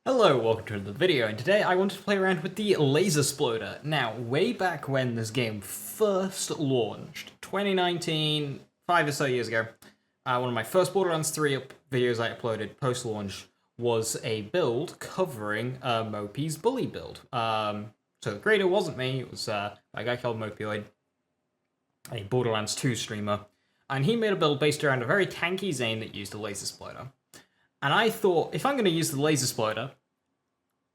Hello, welcome to another video, and today I wanted to play around with the Laser-Sploder. Now, way back when this game first launched, 2019, 5 or so years ago, one of my first Borderlands 3 videos I uploaded post-launch was a build covering Mopey's bully build. So the creator wasn't me, it was a guy called Mopioid, a Borderlands 2 streamer, and he made a build based around a very tanky Zane that used a Laser-Sploder. And I thought, if I'm going to use the Laser-Sploder,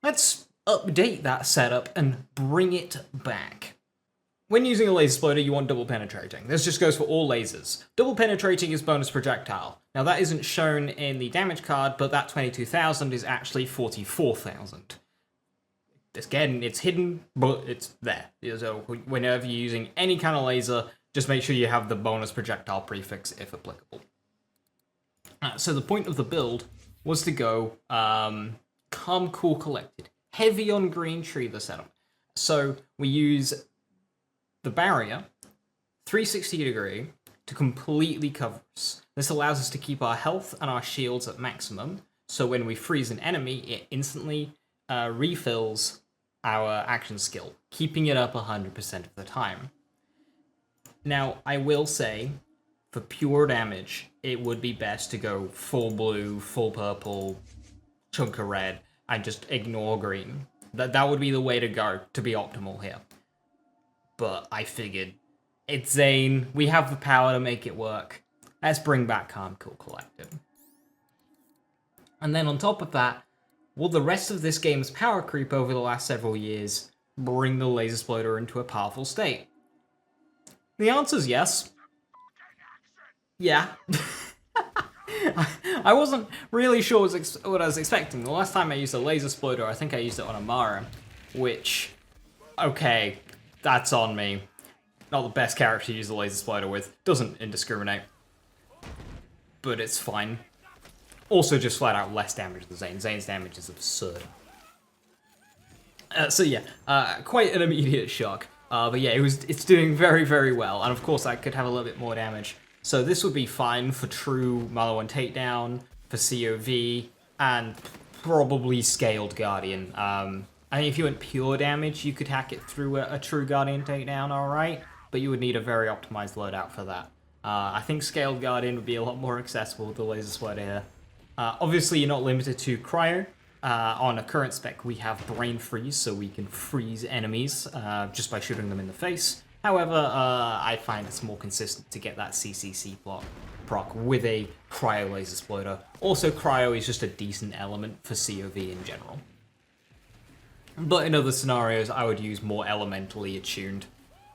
let's update that setup and bring it back. When using a Laser-Sploder, you want double penetrating. This just goes for all lasers. Double penetrating is bonus projectile. Now that isn't shown in the damage card, but that 22,000 is actually 44,000. Again, it's hidden, but it's there. So whenever you're using any kind of laser, just make sure you have the bonus projectile prefix if applicable. So the point of the build was to go calm, cool, collected. Heavy on green tree, the setup. So we use the barrier, 360 degree, to completely cover us. This allows us to keep our health and our shields at maximum, so when we freeze an enemy, it instantly refills our action skill, keeping it up 100% of the time. Now, I will say, for pure damage, it would be best to go full blue, full purple, chunk of red, and just ignore green. That would be the way to go to be optimal here. But I figured, it's Zane, we have the power to make it work. Let's bring back Calm Cool Collected. And then on top of that, will the rest of this game's power creep over the last several years bring the Laser-Sploder into a powerful state? The answer's yes. Yeah. I wasn't really sure what I was expecting. The last time I used a Laser-Sploder, I think I used it on Amara, which, okay, that's on me. Not the best character to use the Laser-Sploder with. Doesn't indiscriminate. But it's fine. Also just flat out less damage than Zane. Zane's damage is absurd. So yeah, quite an immediate shock. But yeah, it's doing very, very well. And of course I could have a little bit more damage. So this would be fine for true Milo 1 takedown, for COV, and probably scaled Guardian. I think if you went pure damage, you could hack it through a true Guardian takedown, alright? But you would need a very optimized loadout for that. I think scaled Guardian would be a lot more accessible with the Laser-Sploder here. Obviously, you're not limited to Cryo. On a current spec, we have Brain Freeze, so we can freeze enemies just by shooting them in the face. However, I find it's more consistent to get that CCC proc with a Cryo Laser-Sploder. Also, Cryo is just a decent element for COV in general. But in other scenarios, I would use more elementally attuned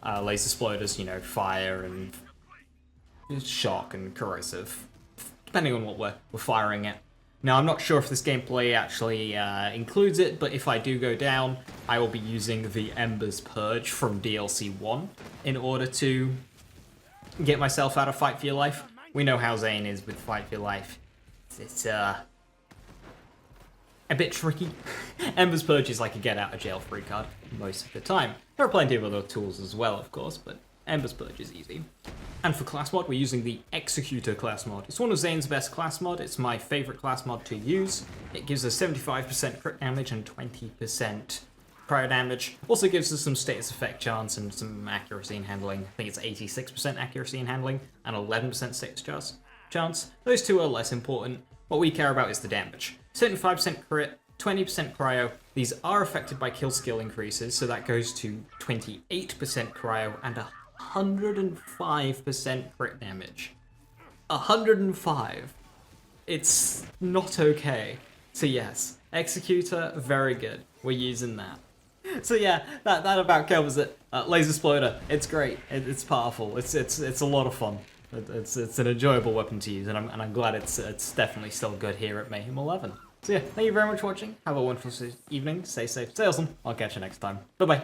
Laser-Sploders, you know, fire and shock and corrosive, depending on what we're firing at. Now, I'm not sure if this gameplay actually includes it, but if I do go down, I will be using the Ember's Purge from DLC 1 in order to get myself out of Fight for Your Life. We know how Zane is with Fight for Your Life. It's a bit tricky. Ember's Purge is like a get-out-of-jail-free card most of the time. There are plenty of other tools as well, of course, but Ember's Purge is easy. And for class mod, we're using the Executor class mod. It's one of Zane's best class mod. It's my favorite class mod to use. It gives us 75% crit damage and 20% cryo damage. Also gives us some status effect chance and some accuracy in handling. I think it's 86% accuracy in handling and 11% status chance. Those two are less important. What we care about is the damage. 75% crit, 20% cryo. These are affected by kill skill increases, so that goes to 28% cryo and 105% crit damage. 105. It's not okay. So yes, Executor, very good. We're using that. So yeah, that about covers it. Laser-Sploder, it's great. It's powerful. It's a lot of fun. It's an enjoyable weapon to use, and I'm glad it's definitely still good here at Mayhem 11. So yeah, thank you very much for watching. Have a wonderful evening. Stay safe, stay awesome. I'll catch you next time. Bye bye.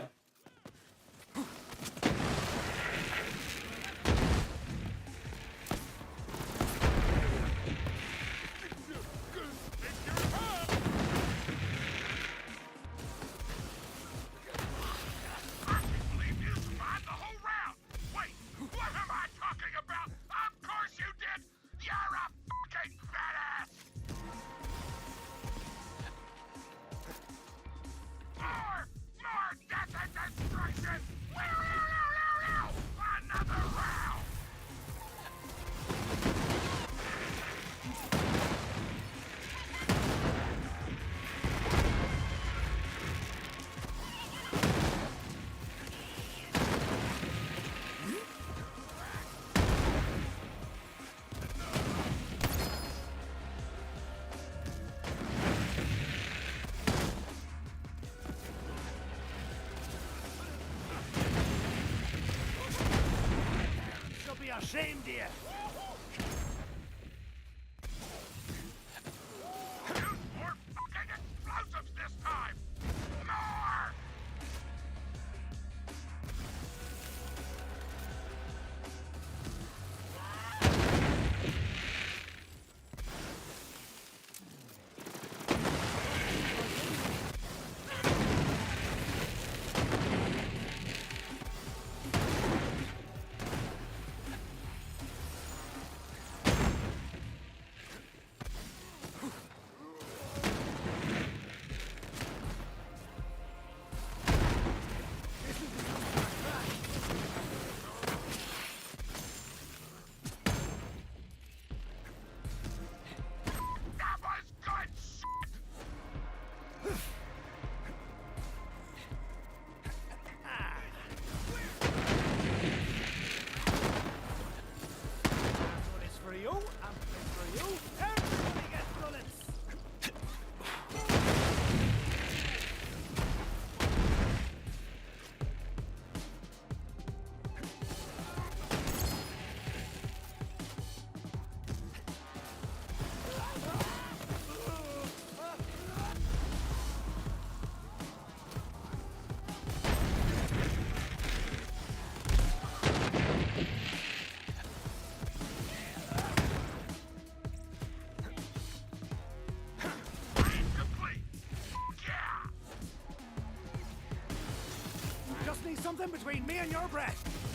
ashamed of you. Use more fucking explosives this time! More! That was good shit! One is for you, and one for you. Everybody gets bullets. Raid complete! Yeah! Just need something between me and your breath.